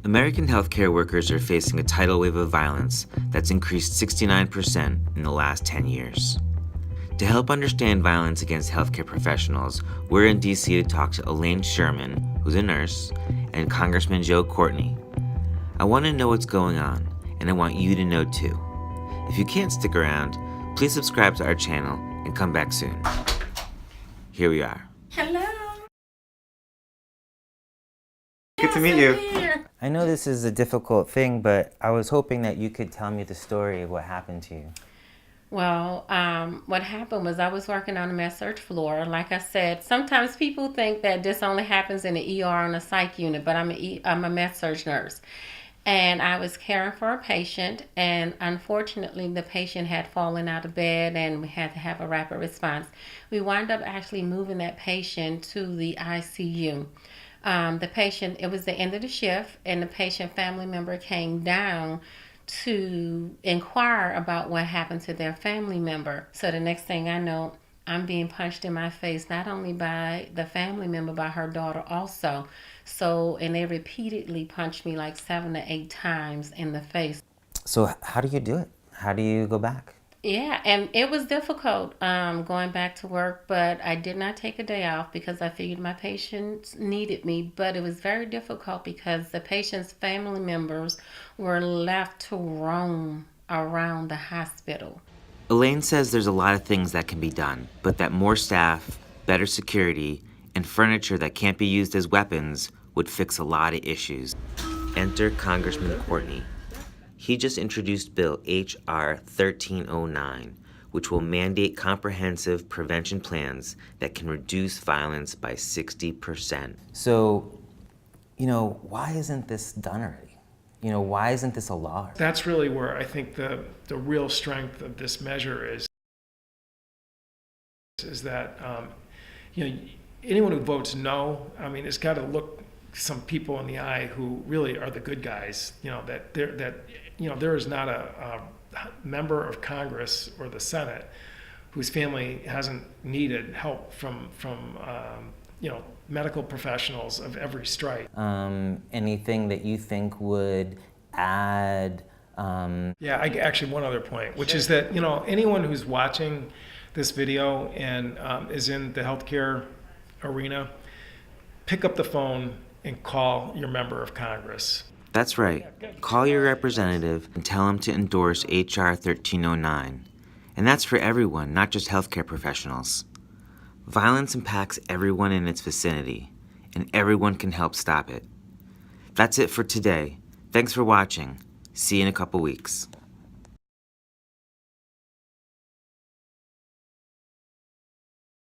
American healthcare workers are facing a tidal wave of violence that's increased 69% in the last 10 years. To help understand violence against healthcare professionals, we're in DC to talk to Elaine Sherman, who's a nurse, and Congressman Joe Courtney. I want to know what's going on, and I want you to know too. If you can't stick around, please subscribe to our channel and come back soon. Here we are. Hello. Good to meet you. Here. I know this is a difficult thing, but I was hoping that you could tell me the story of what happened to you. Well, what happened was I was working on the med-surg floor. Like I said, sometimes people think that this only happens in the ER on a psych unit, but I'm a med-surg nurse. And I was caring for a patient, and unfortunately the patient had fallen out of bed and we had to have a rapid response. We wound up actually moving that patient to the ICU. The patient, it was the end of the shift, and the patient family member came down to inquire about what happened to their family member. So the next thing I know, I'm being punched in my face, not only by the family member, by her daughter also. So, and they repeatedly punched me like 7 to 8 times in the face. So how do you do it? How do you go back? Yeah, and it was difficult going back to work, but I did not take a day off because I figured my patients needed me. But it was very difficult because the patient's family members were left to roam around the hospital. Elaine says there's a lot of things that can be done, but that more staff, better security, and furniture that can't be used as weapons would fix a lot of issues. Enter Congressman Courtney. He just introduced Bill H.R. 1309, which will mandate comprehensive prevention plans that can reduce violence by 60%. So, why isn't this done already? Why isn't this a law? That's really where I think the real strength of this measure is that anyone who votes no, it's got to look some people in the eye who really are the good guys. There is not a member of Congress or the Senate whose family hasn't needed help from medical professionals of every stripe. Anything that you think would add? Actually, one other point, which is that anyone who's watching this video and is in the healthcare arena, pick up the phone and call your member of Congress. That's right. Call your representative and tell him to endorse H.R. 1309. And that's for everyone, not just healthcare professionals. Violence impacts everyone in its vicinity, and everyone can help stop it. That's it for today. Thanks for watching. See you in a couple weeks.